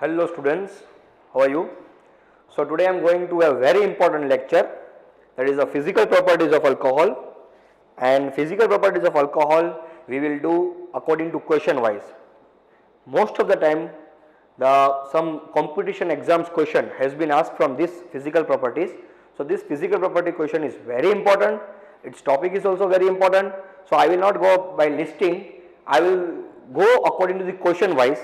Hello students, how are you? So today I am going to a very important lecture, that is the physical properties of alcohol, and physical properties of alcohol we will do according to question wise. Most of the time some competition exams question has been asked from this physical properties. So this physical property question is very important, its topic is also very important. So I will not go by listing, I will go according to the question wise.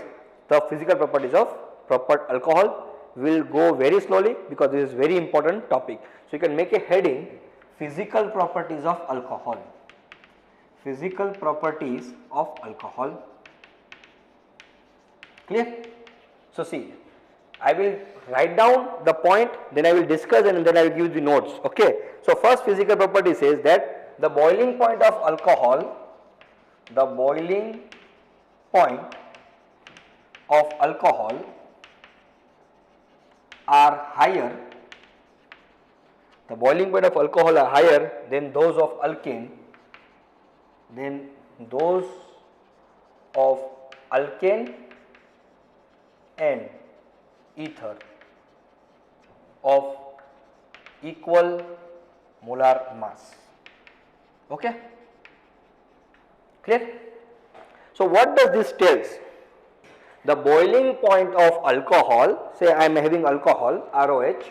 The physical properties of proper alcohol will go very slowly because this is very important topic. So you can make a heading, physical properties of alcohol. Physical properties of alcohol. Clear? So see, I will write down the point, then I will discuss and then I will give the notes. Okay. So first physical property says that the boiling point of alcohol, the boiling point of alcohol are higher, the boiling point of alcohol are higher than those of alkane, and ether of equal molar mass. Okay, clear? So what does this tells? The boiling point of alcohol, say I am having alcohol ROH,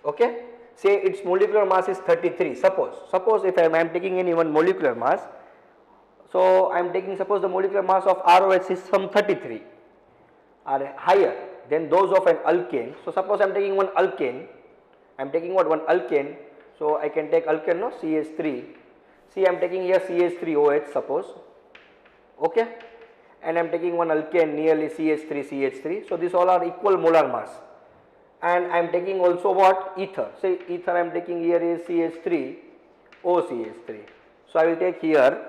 okay, say its molecular mass is 33, suppose if I am taking any one molecular mass, so I am taking, suppose the molecular mass of ROH is some 33, are higher than those of an alkane. So suppose I am taking one alkane, I am taking one alkane, so I can take alkane, no, CH3, see I am taking here CH3OH suppose, okay, and I am taking one alkane nearly CH3, so these all are equal molar mass, and I am taking also what, ether, say ether I am taking here is CH3OCH3, so I will take here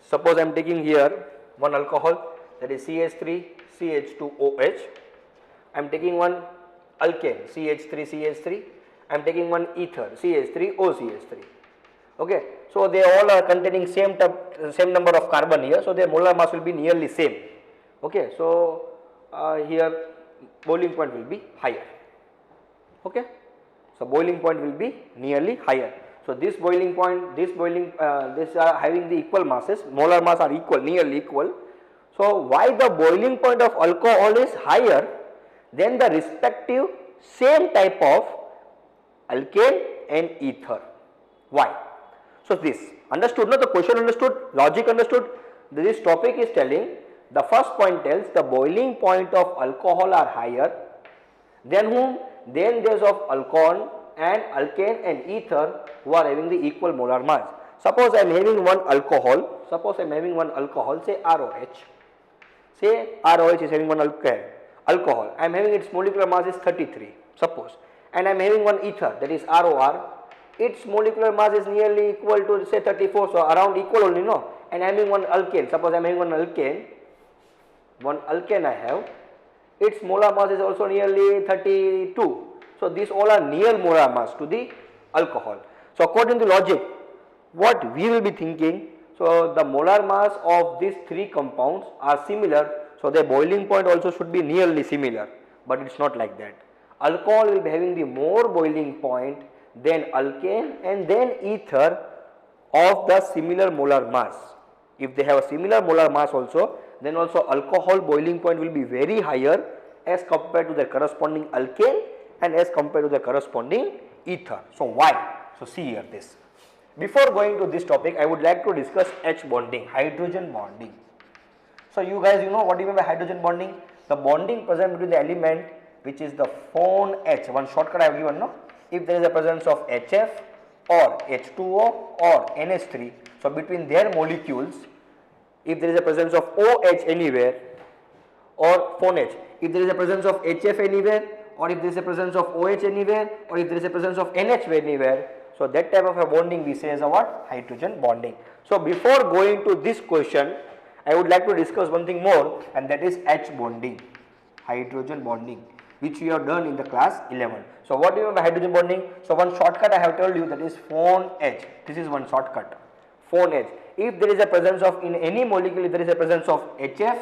suppose I am taking here one alcohol, that is CH3CH2OH, I am taking one alkane CH3CH3, I am taking one ether CH3OCH3, okay. So they all are containing same number of carbon here, so their molar mass will be nearly same, okay. So here boiling point will be higher, okay. So boiling point will be nearly higher. So this boiling point, this are having the equal masses, molar mass are equal, nearly equal. So why the boiling point of alcohol is higher than the respective same type of alkane and ether? Why? So this understood, no? The question understood, logic understood. This topic is telling, the first point tells the boiling point of alcohol are higher than whom? Then those of alcohol and alkane and ether who are having the equal molar mass. Suppose I am having one alcohol, say ROH, say ROH is having one alcohol, I am having its molecular mass is 33 suppose, and I am having one ether, that is ROR, its molecular mass is nearly equal to say 34, so around equal only, no, and I am having one alkane, suppose I am having one alkane I have, its molar mass is also nearly 32. So these all are near molar mass to the alcohol. So according to logic, what we will be thinking, so the molar mass of these three compounds are similar, so their boiling point also should be nearly similar, but it is not like that. Alcohol will be having the more boiling point than alkane and then ether of the similar molar mass. If they have a similar molar mass also, then also alcohol boiling point will be very higher as compared to the corresponding alkane and as compared to the corresponding ether. So why? So see here this. Before going to this topic, I would like to discuss H bonding, hydrogen bonding. So you guys, you know what do you mean by hydrogen bonding? The bonding present between the element which is the phone H, one shortcut I have given, no? If there is a presence of HF or H2O or NH3, so between their molecules, if there is a presence of OH anywhere or phone H, if there is a presence of HF anywhere, or if there is a presence of OH anywhere, or if there is a presence of NH anywhere, so that type of a bonding we say as a what? Hydrogen bonding. So before going to this question, I would like to discuss one thing more, and that is H bonding, hydrogen bonding, which we have done in the class 11. So what do you mean by hydrogen bonding? So one shortcut I have told you, that is phone H. This is one shortcut, phone H. if there is a presence of, in any molecule, if there is a presence of HF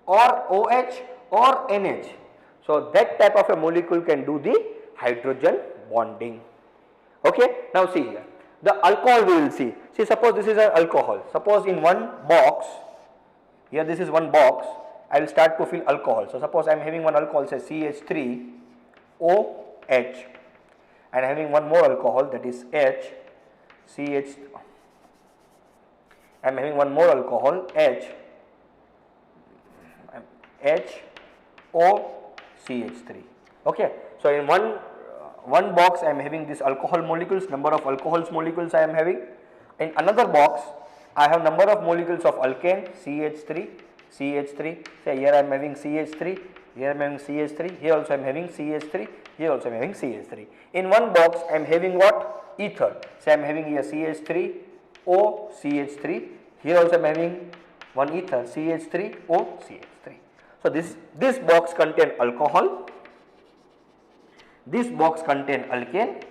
or OH or NH, so that type of a molecule can do the hydrogen bonding. Okay, now see here, the alcohol we will see. See, suppose this is an alcohol. Suppose in one box, here this is one box, I will start to fill alcohol. So suppose I am having one alcohol, say CH3OH, and having one more alcohol, that is HCH. I am having one more alcohol, HOCH3. Okay, so in one box I am having this alcohol molecules, number of alcohols molecules I am having. In another box I have number of molecules of alkane, CH3. Say here I am having CH3, here I am having CH3, here also I am having CH3, here also I am having CH3. In one box I am having what? Ether. So I am having here CH3OCH3, here also I am having one ether, CH3OCH3. So this box contain alcohol, this box contain alkane,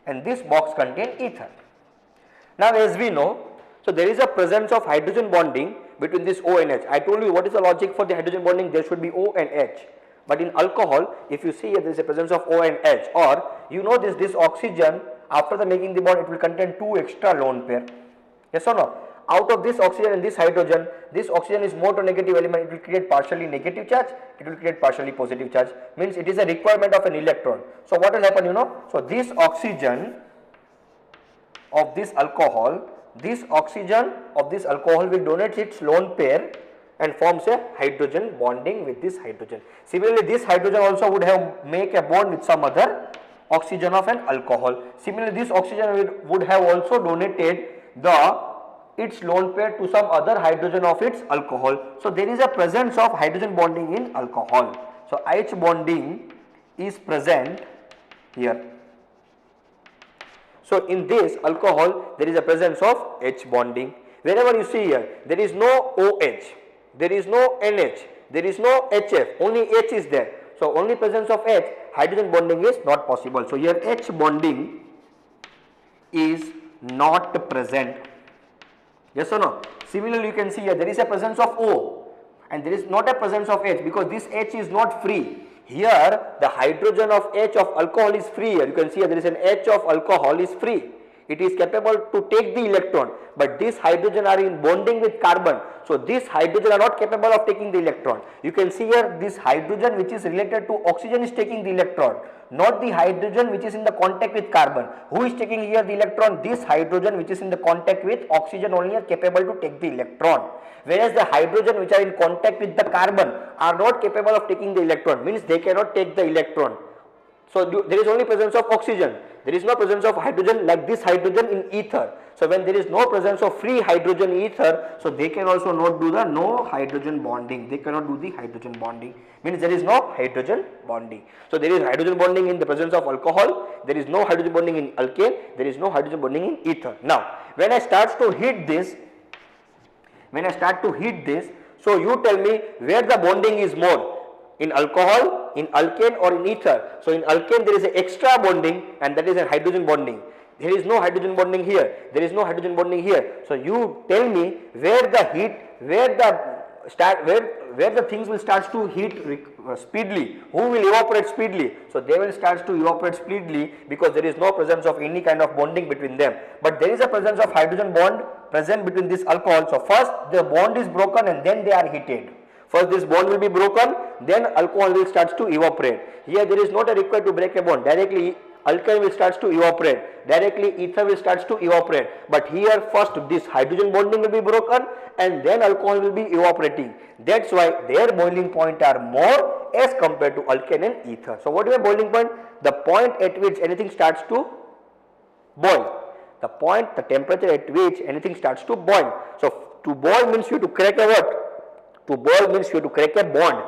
and this box contain ether. Now as we know, so there is a presence of hydrogen bonding between this O and H. I told you what is the logic for the hydrogen bonding, there should be O and H. But in alcohol, if you see here, there is a presence of O and H, or you know this oxygen, after the making the bond, it will contain 2 extra lone pair. Yes or no? Out of this oxygen and this oxygen is more to negative element, it will create partially negative charge, it will create partially positive charge, means it is a requirement of an electron. So what will happen, you know? So this oxygen of this alcohol will donate its lone pair and forms a hydrogen bonding with this hydrogen. Similarly, this hydrogen also would have make a bond with some other oxygen of an alcohol. Similarly, this oxygen would have also donated its lone pair to some other hydrogen of its alcohol. So there is a presence of hydrogen bonding in alcohol. So H bonding is present here. So in this alcohol there is a presence of H bonding. Wherever you see here, there is no OH, there is no NH, there is no HF, only H is there. So only presence of H, hydrogen bonding is not possible. So here H bonding is not present. Yes or no? Similarly, you can see here there is a presence of O and there is not a presence of H, because this H is not free. Here the hydrogen of H of alcohol is free. Here you can see here there is an H of alcohol is free. It is capable to take the electron, but this hydrogen are in bonding with carbon. So this hydrogen are not capable of taking the electron. You can see here this hydrogen which is related to oxygen is taking the electron, not the hydrogen which is in the contact with carbon. Who is taking here the electron? This hydrogen which is in the contact with oxygen only are capable to take the electron. Whereas the hydrogen which are in contact with the carbon are not capable of taking the electron, means they cannot take the electron. So there is only presence of oxygen. There is no presence of hydrogen like this hydrogen in ether. So when there is no presence of free hydrogen ether, so they can also not do the no hydrogen bonding. They cannot do the hydrogen bonding. Means there is no hydrogen bonding. So there is hydrogen bonding in the presence of alcohol. There is no hydrogen bonding in alkane. There is no hydrogen bonding in ether. Now when I start to heat this, so you tell me where the bonding is more, in alcohol, in alkane or in ether. So in alkane there is an extra bonding and that is a hydrogen bonding. There is no hydrogen bonding here. There is no hydrogen bonding here. So you tell me where the heat, where the things will start to heat speedily. Who will evaporate speedily? So they will start to evaporate speedily because there is no presence of any kind of bonding between them. But there is a presence of hydrogen bond present between this alcohol. So first the bond is broken and then they are heated. First this bond will be broken, then alcohol will start to evaporate. Here there is not a required to break a bond. Directly alkyne will start to evaporate. Directly ether will start to evaporate. But here first this hydrogen bonding will be broken and then alcohol will be evaporating. That's why their boiling point are more as compared to alkane and ether. So what is the boiling point? The point at which anything starts to boil. The point, the temperature at which anything starts to boil. So to boil means you to crack a what? To boil means you have to crack a bond.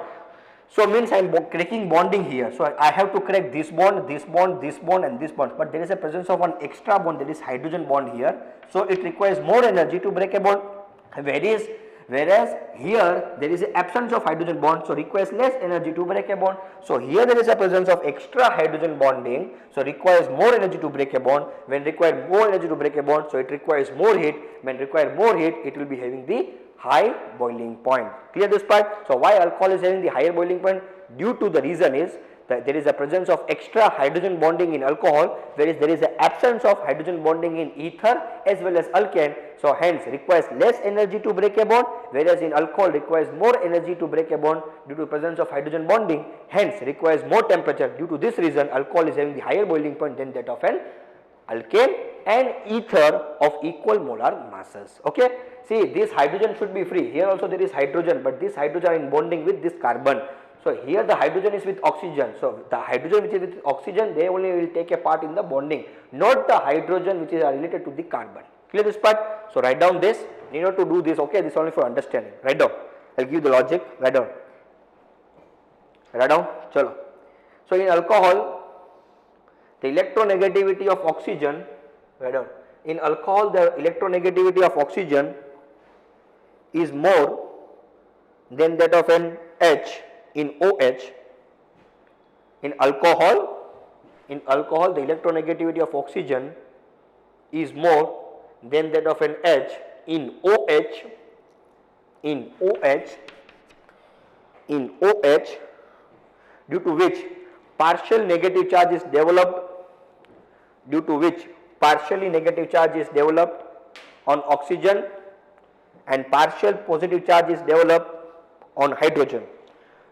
So means I am cracking bonding here. So I have to crack this bond, this bond, this bond and this bond. But there is a presence of one extra bond, that is hydrogen bond here. So it requires more energy to break a bond. Whereas whereas here there is an absence of hydrogen bond, so requires less energy to break a bond. So here there is a presence of extra hydrogen bonding, so requires more energy to break a bond. When require more energy to break a bond, so it requires more heat. When require more heat, it will be having the high boiling point. Clear this part? So why alcohol is having the higher boiling point? Due to the reason is that there is a presence of extra hydrogen bonding in alcohol, whereas there is an absence of hydrogen bonding in ether as well as alkane. So hence requires less energy to break a bond, whereas in alcohol requires more energy to break a bond due to presence of hydrogen bonding, hence requires more temperature. Due to this reason, alcohol is having the higher boiling point than that of an alkane and ether of equal molar masses. Okay, see, this hydrogen should be free. Here also there is hydrogen, but this hydrogen are in bonding with this carbon. So here the hydrogen is with oxygen. So the hydrogen which is with oxygen, they only will take a part in the bonding, not the hydrogen which is related to the carbon. Clear this part? So write down this. You need to do this. Okay, this is only for understanding. Write down. I'll give the logic. Write down. Write down. Chalo. So in alcohol, the electronegativity of oxygen. Write down. In alcohol, the electronegativity of oxygen is more than that of an H in OH. In alcohol, the electronegativity of oxygen is more than that of an H in OH, due to which partial negative charge is developed, on oxygen and partial positive charge is developed on hydrogen,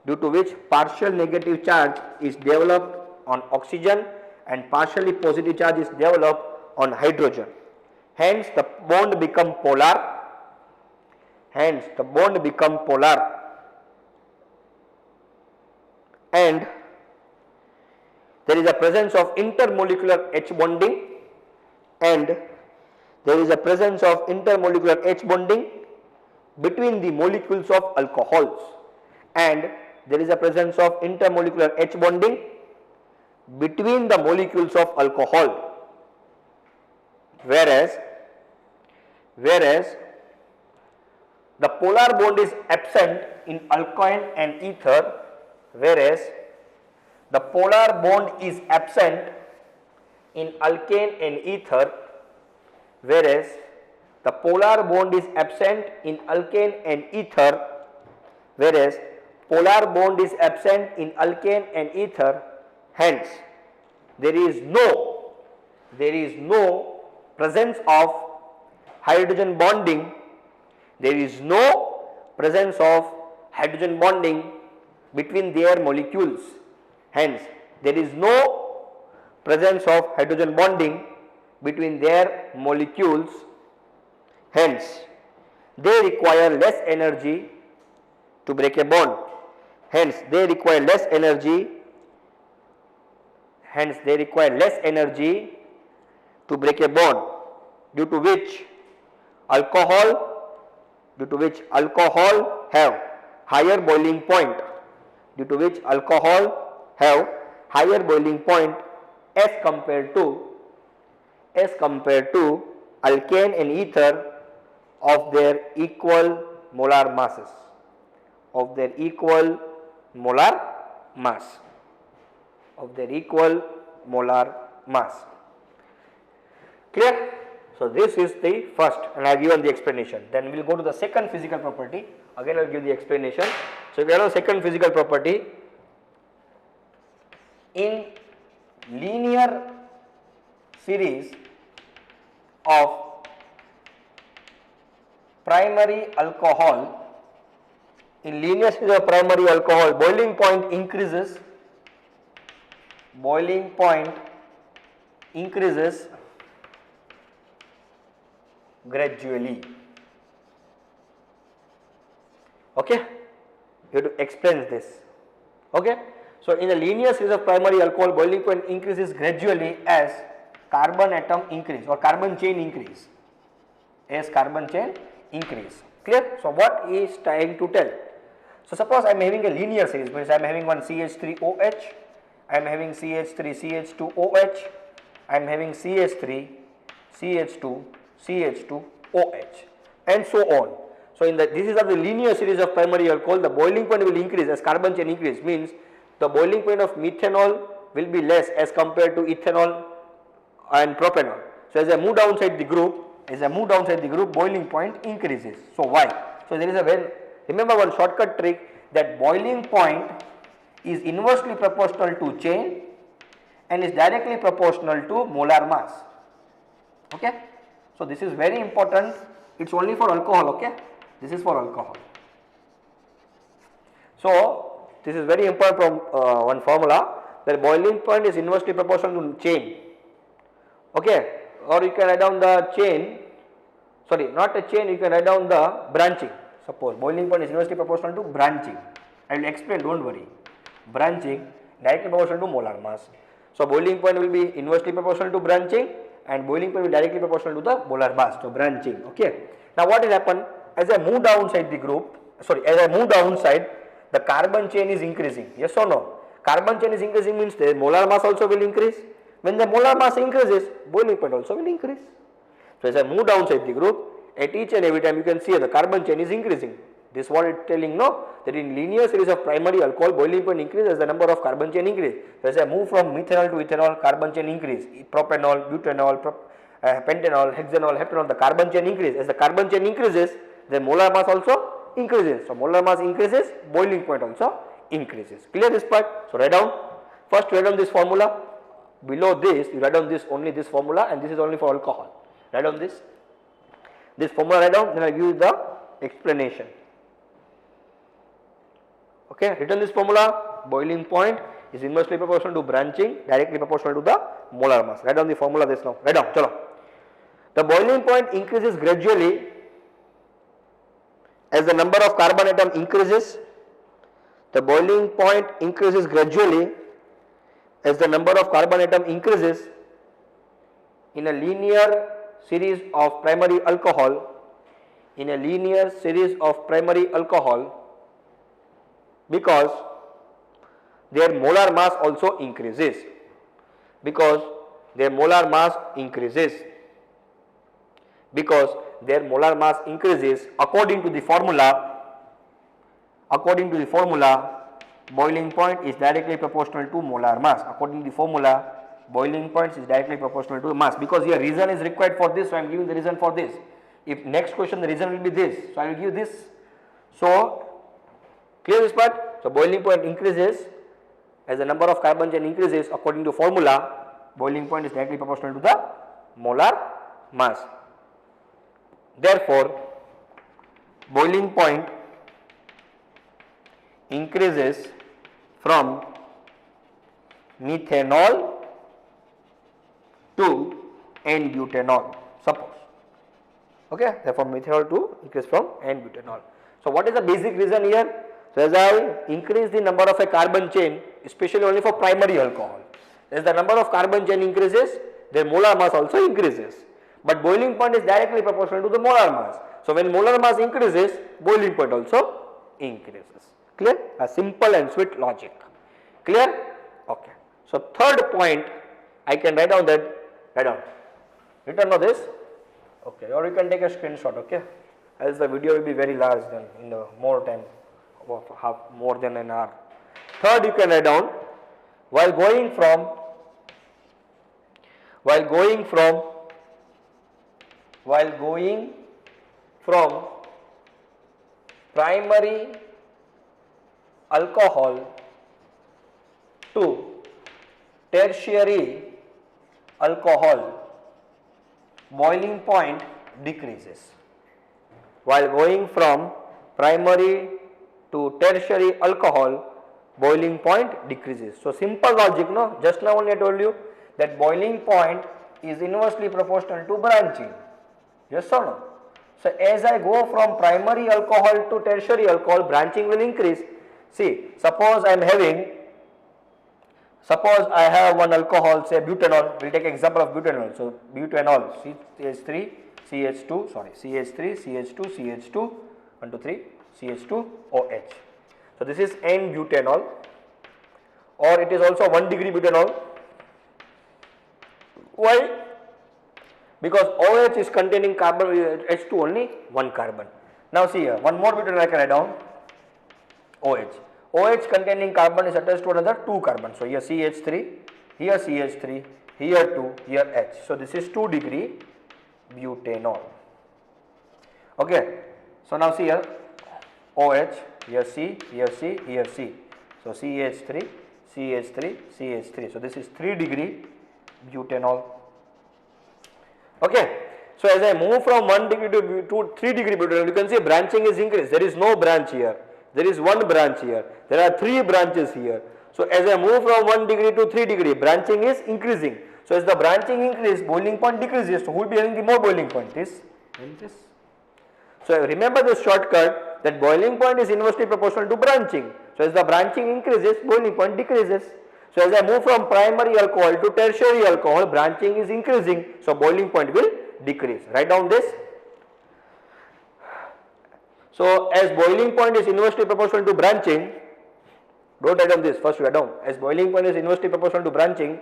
due to which partial negative charge is developed on oxygen and partially positive charge is developed on hydrogen. Hence the bond become polar. And there is a presence of intermolecular H bonding, between the molecules of alcohols, and there is a presence of intermolecular H bonding between the molecules of alcohol, whereas the polar bond is absent in alkyne and ether, whereas the polar bond is absent in alkane and ether, whereas the polar bond is absent in alkane and ether, whereas polar bond is absent in alkane and ether. Hence there is no presence of hydrogen bonding, between their molecules. Hence there is no presence of hydrogen bonding between their molecules. Hence they require less energy to break a bond. Hence they require less energy to break a bond, due to which alcohol have higher boiling point, as compared to alkane and ether of their equal molar masses, Clear? So this is the first, and I have given the explanation. Then we will go to the second physical property. Again I will give the explanation. So we have a second physical property. In linear series of primary alcohol, boiling point increases gradually. Okay, you have to explain this. Okay, so in a linear series of primary alcohol, boiling point increases gradually as carbon atom increase or carbon chain increase. Clear? So what he is trying to tell? So suppose I am having a linear series, means I am having one CH3OH, I am having CH3CH2OH, I am having CH3CH2CH2OH, and so on. So in this is of the linear series of primary alcohol, the boiling point will increase as carbon chain increase, means the boiling point of methanol will be less as compared to ethanol and propanol. So as I move downside the group, boiling point increases. So why? So there is a remember one shortcut trick, that boiling point is inversely proportional to chain and is directly proportional to molar mass. Okay. So this is very important. It's only for alcohol. Okay. This is for alcohol. So this is very important from one formula, that boiling point is inversely proportional to chain. Okay. Or you can write down the chain, sorry, not a chain, you can write down the branching. Suppose boiling point is inversely proportional to branching. I will explain, don't worry. Branching directly proportional to molar mass. So boiling point will be inversely proportional to branching and boiling point will be directly proportional to the molar mass. So branching. Okay. Now what will happen? As I move downside the group, the carbon chain is increasing. Yes or no? Carbon chain is increasing means the molar mass also will increase. When the molar mass increases, boiling point also will increase. So as I move downside the group, at each and every time you can see the carbon chain is increasing. This is what it is telling, no, that in linear series of primary alcohol, boiling point increases as the number of carbon chain increase. So as I move from methanol to ethanol, carbon chain increase. Propanol, butanol, pentanol, hexanol, heptanol, the carbon chain increase. As the carbon chain increases, the molar mass also increases. So molar mass increases, boiling point also increases. Clear this part? So write down. First write down this formula. Below this, you write down this, only this formula, and this is only for alcohol. Write down this. This formula write down, then I give you the explanation. Okay, written this formula, boiling point is inversely proportional to branching, directly proportional to the molar mass. Write down the formula this now. Write down, chalo. The boiling point increases gradually as the number of carbon atom increases. The boiling point increases gradually as the number of carbon atom increases in a linear series of primary alcohol, because their molar mass also increases, according to the formula, boiling point is directly proportional to molar mass. According to the formula, boiling point is directly proportional to mass, because here reason is required for this, so I am giving the reason for this. If next question the reason will be this, so I will give this. So clear this part? So boiling point increases as the number of carbon chain increases. According to formula, boiling point is directly proportional to the molar mass. Therefore, boiling point increases from methanol to N-butanol, suppose. Okay, therefore methanol to increase from N-butanol. So what is the basic reason here? So as I increase the number of a carbon chain, especially only for primary alcohol, as the number of carbon chain increases, their molar mass also increases. But boiling point is directly proportional to the molar mass. So when molar mass increases, boiling point also increases. Clear? A simple and sweet logic. Clear? Okay. So third point, I can write down that. Write down. Written on this. Okay. Or you can take a screenshot. Okay. Else the video will be very large then in the more time, more than an hour. Third, you can write down. While going from primary alcohol to tertiary alcohol, boiling point decreases. While going from primary to tertiary alcohol, boiling point decreases. So simple logic, no? Just now only I told you that boiling point is inversely proportional to branching. Yes or no? So as I go from primary alcohol to tertiary alcohol, branching will increase. See, suppose I have one alcohol, say butanol. We'll take example of butanol. So butanol, CH3, CH2, CH3, CH2, CH2, 1, 2, 3, CH2OH. So this is N-butanol, or it is also 1 degree butanol. Why? Because OH is containing carbon, H2 only 1 carbon. Now see here, one more butanol I can add on, OH. OH containing carbon is attached to another 2 carbon. So here CH3, here CH3, here 2, here H. So this is 2 degree butanol. Okay. So now see here, OH, here C, here C, here C. So CH3, CH3, CH3. So this is 3 degree butanol. Okay. So as I move from 1 degree to 3 degree butanol, you can see branching is increased. There is no branch here. There is one branch here. There are 3 branches here. So as I move from 1 degree to 3 degree, branching is increasing. So as the branching increases, boiling point decreases. So who will be having the more boiling point? This and this. So remember this shortcut, that boiling point is inversely proportional to branching. So as the branching increases, boiling point decreases. So as I move from primary alcohol to tertiary alcohol, branching is increasing. So boiling point will decrease. Write down this. So as boiling point is inversely proportional to branching, don't write down this, first write down. As boiling point is inversely proportional to branching,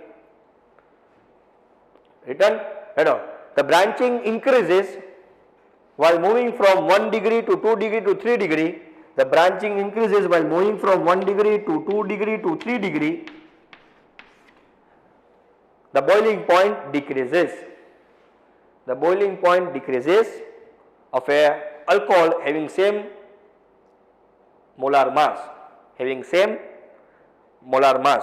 write down. The branching increases while moving from 1 degree to 2 degree to 3 degree. The branching increases while moving from 1 degree to 2 degree to 3 degree. The boiling point decreases. The boiling point decreases of a alcohol having same molar mass. Having same molar mass.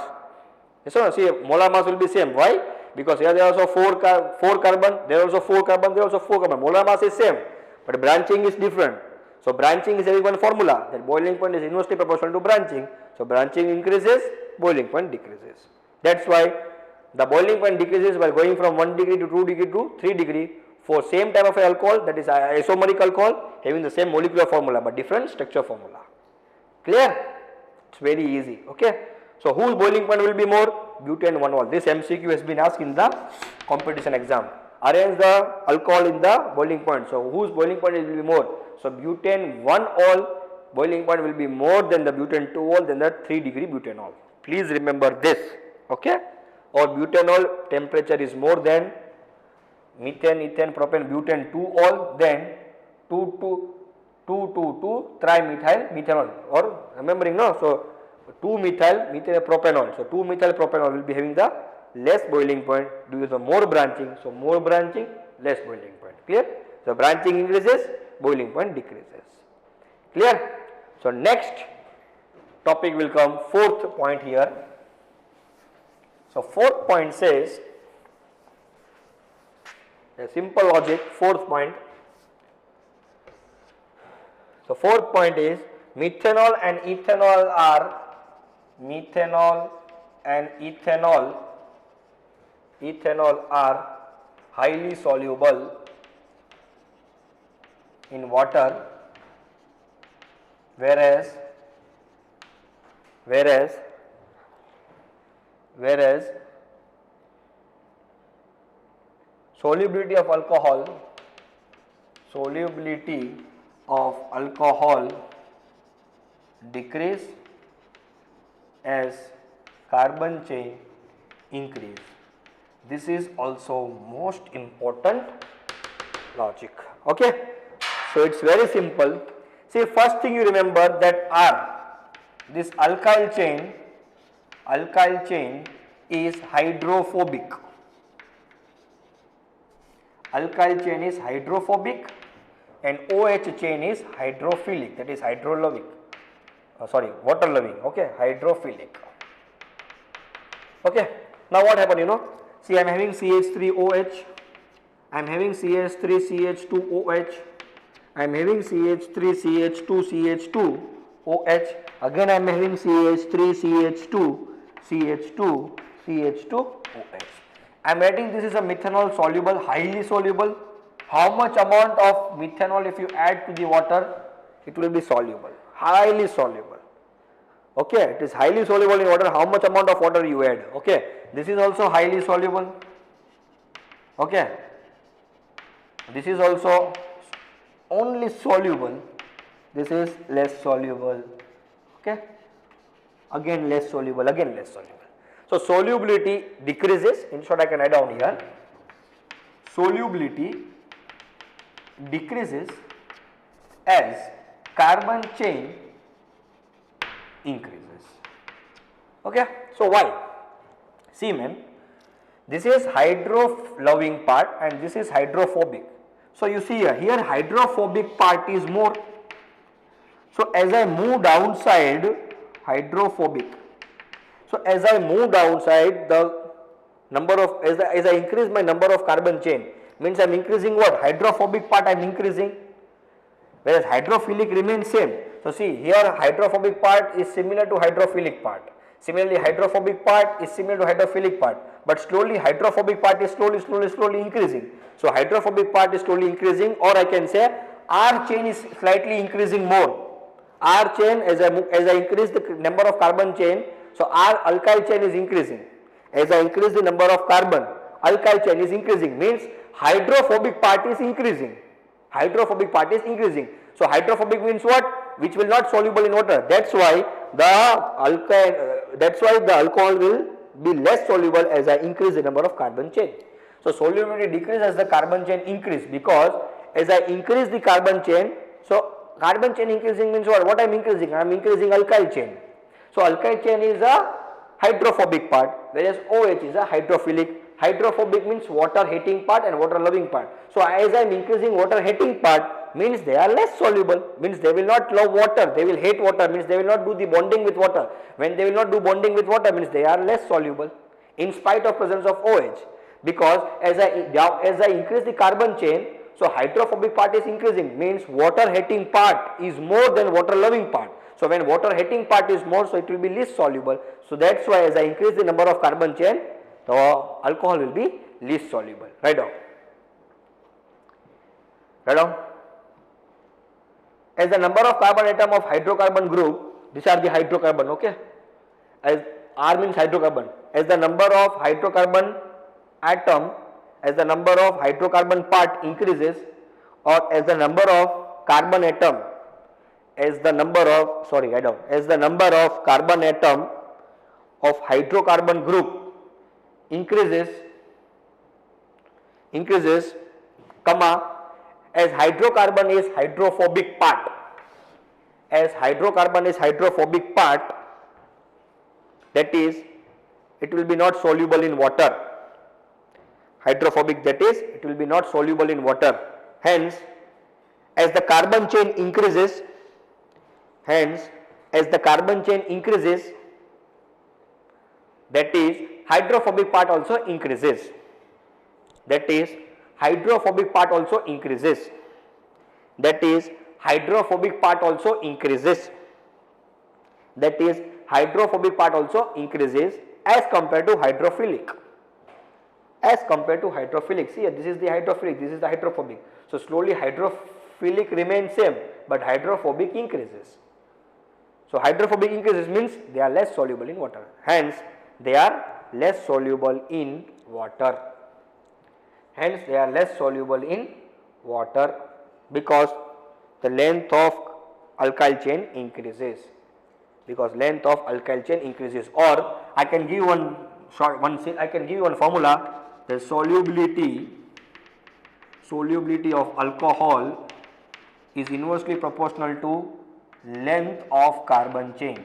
So see, molar mass will be same. Why? Because here there are also 4 carbon, there are also 4 carbon, there are also 4 carbon. Molar mass is same, but branching is different. So branching is having one formula, that boiling point is inversely proportional to branching. So branching increases, boiling point decreases. That's why the boiling point decreases while going from 1 degree to 2 degree to 3 degree for same type of alcohol, that is isomeric alcohol, having the same molecular formula but different structure formula. Clear? It's very easy. Okay. So whose boiling point will be more? Butane 1-ol. This MCQ has been asked in the competition exam. Arrange the alcohol in the boiling point. So whose boiling point will be more? So butane 1-ol boiling point will be more than the butane 2-ol than the 3 degree butanol. Please remember this. Okay. Or butanol temperature is more than methane, ethane, propane, butane 2-ol, then 2,2,2,3-methyl methanol. Or remembering, no? So 2-methyl propanol. So 2-methyl propanol will be having the less boiling point due to the more branching. So more branching, less boiling point. Clear? So branching increases, boiling point decreases. Clear? So next topic will come, 4th point here. So 4th point says, a simple logic, 4th point. So 4th point is, methanol and ethanol are highly soluble in water, whereas solubility of alcohol decrease as carbon chain increase. This is also most important logic. Okay. So it's very simple. See, first thing you remember that R, this alkyl chain is hydrophobic. Alkyl chain is hydrophobic and OH chain is hydrophilic, that is water loving. Okay, hydrophilic. Okay, now what happened, you know? See, I am having CH3OH, I am having CH3CH2OH, I am having CH3CH2CH2OH, again I am having CH3CH2CH2CH2OH. I am writing this is a methanol soluble, highly soluble. How much amount of methanol if you add to the water? It will be soluble, highly soluble. Okay, it is highly soluble in water. How much amount of water you add? Okay, this is also highly soluble. Okay, this is also only soluble. This is less soluble. Okay, again less soluble, again less soluble. So solubility decreases. In short, I can add down here. Solubility decreases as carbon chain increases. Okay, so why? See man, this is hydro-loving part and this is hydrophobic. So you see here hydrophobic part is more. So as I move downside, hydrophobic. So as I move downside, the number of as I increase my number of carbon chain, means I am increasing what? Hydrophobic part I am increasing, whereas hydrophilic remains same. So see here hydrophobic part is similar to hydrophilic part. Similarly hydrophobic part is similar to hydrophilic part, but slowly hydrophobic part is slowly increasing. So hydrophobic part is slowly increasing, or I can say R chain is slightly increasing more. R chain as I increase the number of carbon chain, so R alkyl chain is increasing. As I increase the number of carbon, alkyl chain is increasing, means hydrophobic part is increasing. Hydrophobic part is increasing. So hydrophobic means what? Which will not soluble in water. That's why the alcohol will be less soluble as I increase the number of carbon chain. So solubility decreases as the carbon chain increase, because as I increase the carbon chain, so carbon chain increasing means what? What I am increasing? I am increasing alkyl chain. So alkyl chain is a hydrophobic part, whereas OH is a hydrophilic. Hydrophobic means water hating part and water loving part. So as I am increasing water hating part, means they are less soluble, means they will not love water, they will hate water, means they will not do the bonding with water. When they will not do bonding with water, means they are less soluble in spite of presence of OH, because as I increase the carbon chain, so hydrophobic part is increasing, means water hating part is more than water loving part. So when water hating part is more, so it will be less soluble. So that's why as I increase the number of carbon chain, the alcohol will be less soluble. Write down. Write down. As the number of carbon atom of hydrocarbon group, these are the hydrocarbon, okay? As R means hydrocarbon. As the number of hydrocarbon atom, as the number of hydrocarbon part increases, or as the number of carbon atom, as the number of carbon atom of hydrocarbon group increases, comma, as hydrocarbon is hydrophobic part, that is it will be not soluble in water. Hydrophobic, that is it will be not soluble in water. Hence as the carbon chain increases, that is hydrophobic part also increases. That is hydrophobic part also increases. That is hydrophobic part also increases. That is hydrophobic part also increases as compared to hydrophilic. See here, this is the hydrophilic, this is the hydrophobic. So slowly hydrophilic remains same, but hydrophobic increases. So hydrophobic increases means they are less soluble in water. Hence they are less soluble in water. Because the length of alkyl chain increases. Or I can give one formula. The solubility of alcohol is inversely proportional to length of carbon chain.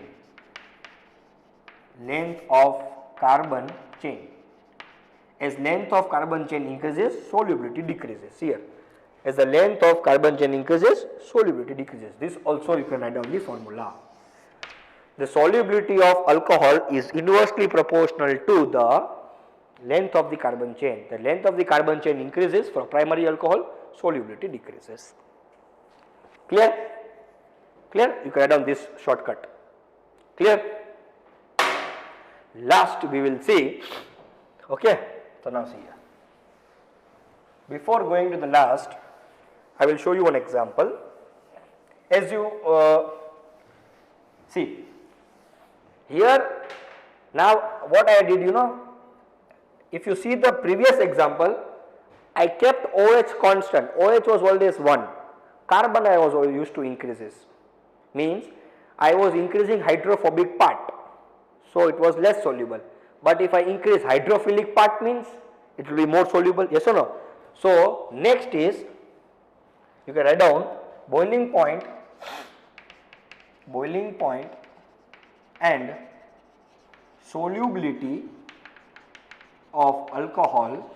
As length of carbon chain increases, solubility decreases. Here, as the length of carbon chain increases, solubility decreases. This also you can write down the formula. The solubility of alcohol is inversely proportional to the length of the carbon chain. The length of the carbon chain increases for primary alcohol, solubility decreases. Clear? You can write down this shortcut. Clear? Last we will see. Okay, so now see here. Before going to the last, I will show you one example. As you see here, now what I did, if you see the previous example, I kept OH constant. OH was always 1. Carbon I was used to increases. Means I was increasing hydrophobic part, so it was less soluble. But if I increase hydrophilic part, means it will be more soluble. Yes or no? So next is, you can write down boiling point and solubility of alcohol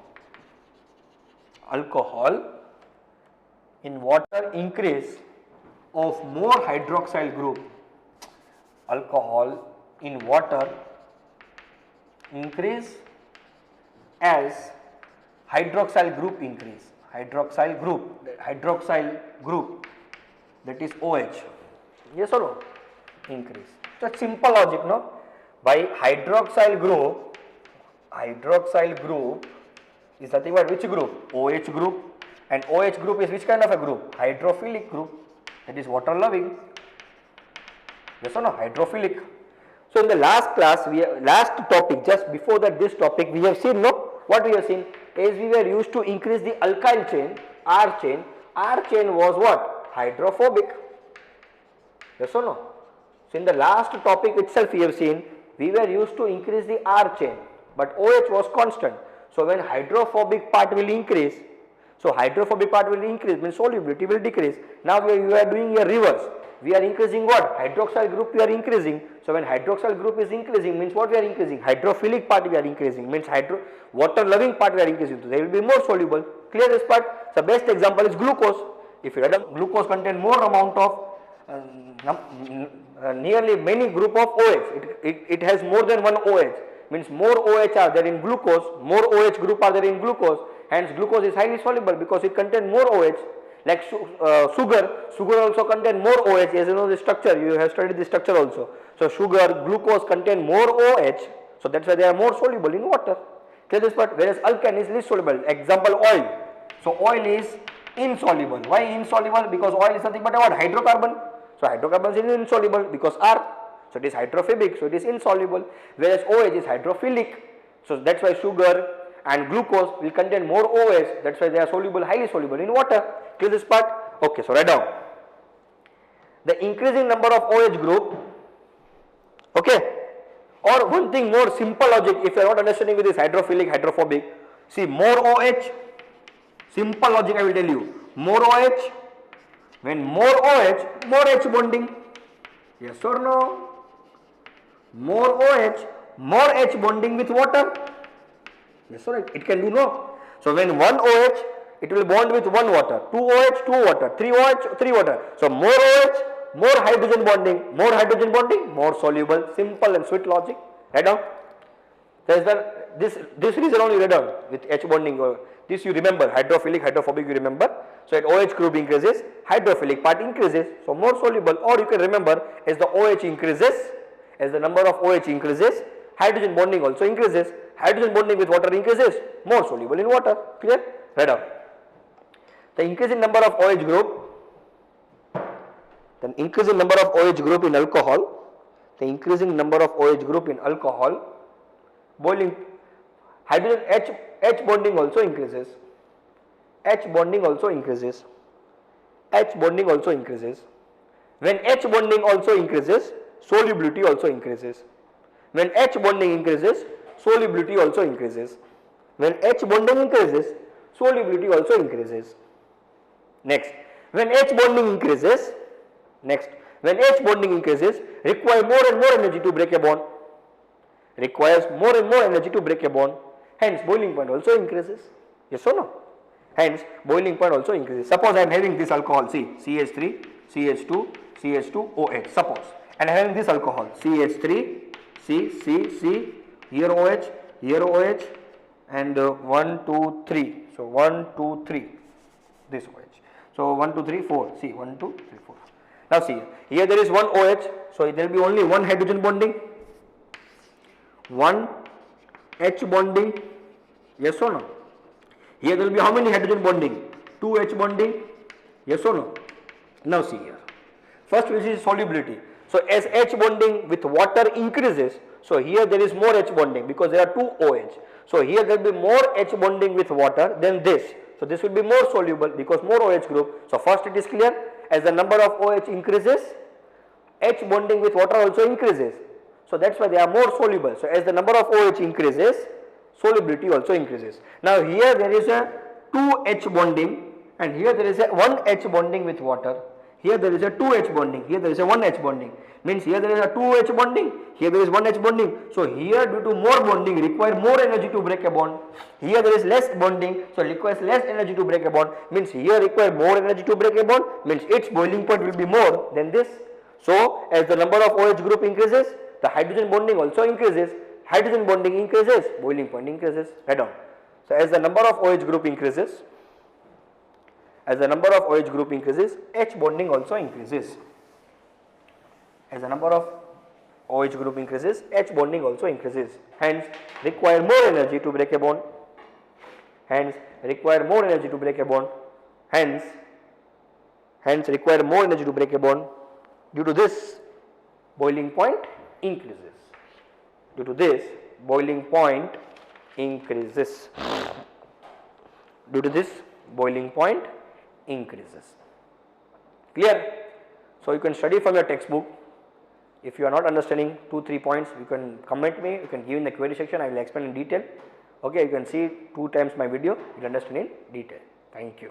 in water increase of more hydroxyl group. Alcohol in water increase as hydroxyl group increase. Hydroxyl group that is OH. Yes or no? Increase. So simple logic, no? By hydroxyl group is nothing but which group? OH group. And OH group is which kind of a group? Hydrophilic group. That is water loving. Yes or no? Hydrophilic. So in the last class, last topic, just before that this topic, we have seen, no? What we have seen is we were used to increase the alkyl chain, R chain. R chain was what? Hydrophobic. Yes or no? So in the last topic itself we have seen we were used to increase the R chain, but OH was constant. So when hydrophobic part will increase, means solubility will decrease. Now we are doing a reverse. We are increasing what? Hydroxyl group we are increasing. So when hydroxyl group is increasing, means what we are increasing? Hydrophilic part we are increasing, means water loving part we are increasing. So they will be more soluble. Clear this part? The best example is glucose. If you read glucose contain more amount of nearly many group of OH. It has more than one OH. Means more OH are there in glucose, more OH group are there in glucose. Hence glucose is highly soluble because it contains more OH. Like sugar also contain more OH. As you know the structure, you have studied the structure also. So sugar, glucose contain more OH. So that's why they are more soluble in water. Clear this part? Whereas alkane is least soluble. Example, oil. So oil is insoluble. Why insoluble? Because oil is nothing but what? Hydrocarbon. So hydrocarbon is insoluble because R. So it is hydrophobic, so it is insoluble. Whereas OH is hydrophilic. So that's why sugar and glucose will contain more OH. That's why they are soluble, highly soluble in water. Clear this part? Okay, so write down. The increasing number of OH group. Okay. Or one thing more, simple logic. If you are not understanding with this hydrophilic, hydrophobic. See, more OH. Simple logic I will tell you. More OH. When more OH, more H bonding. Yes or no? More OH, more H bonding with water. Yes or no? It can do no. So when one OH, it will bond with one water. 2 OH, 2 water. 3 OH, 3 water. So more OH, more hydrogen bonding. More hydrogen bonding, more soluble. Simple and sweet logic. Write down. This reason only write down with H bonding. This you remember. Hydrophilic, hydrophobic you remember. So at OH group increases, hydrophilic part increases, so more soluble. Or you can remember as the OH increases, as the number of OH increases, hydrogen bonding also increases. Hydrogen bonding with water increases, more soluble in water. Clear? Write down. The increasing number of OH group, then increasing number of OH group in alcohol, the increasing number of OH group in alcohol, boiling, hydrogen H bonding also increases. H bonding also increases. H bonding also increases. When H bonding also increases, solubility also increases. When H bonding increases, solubility also increases. When H bonding increases, solubility also increases. Next, when H bonding increases, require more and more energy to break a bond. Requires more and more energy to break a bond. Hence, boiling point also increases. Yes or no? Hence, boiling point also increases. Suppose I am having this alcohol, see, CH3, CH2, CH2, OH, suppose. And I am having this alcohol, CH3, C, here OH, and 1, 2, 3. So 1, 2, 3, this OH. So 1, 2, 3, 4, see, 1, 2, 3, 4. Now see, here there is one OH, so there will be only one hydrogen bonding, one H bonding, yes or no? Here there will be how many hydrogen bonding? 2 H bonding, yes or no? Now see here. First we see solubility. So as H bonding with water increases, so here there is more H bonding because there are 2 OH. So here there will be more H bonding with water than this. So this will be more soluble because more OH group. So first it is clear, as the number of OH increases, H bonding with water also increases. So that's why they are more soluble. So as the number of OH increases, solubility also increases. Now here there is a 2 H bonding and here there is a 1 H bonding with water. here there is a 2H bonding, here there is a 1H bonding, means here there is a 2H bonding, here there is 1H bonding. So here due to more bonding require more energy to break a bond. Here there is less bonding, so requires less energy to break a bond, means here require more energy to break a bond, means its boiling point will be more than this. So as the number of OH group increases, the hydrogen bonding also increases. Hydrogen bonding increases, boiling point increases. Head on. So as the number of OH group increases, H bonding also increases. As the number of OH group increases, H bonding also increases. Hence require more energy to break a bond. Hence require more energy to break a bond. Hence require more energy to break a bond. Due to this, boiling point increases. Due to this, boiling point increases. Due to this, boiling point increases. Clear? So you can study from your textbook. If you are not understanding 2-3 points, you can comment me, you can give in the query section, I will explain in detail. Okay, you can see 2 times my video, you will understand in detail. Thank you.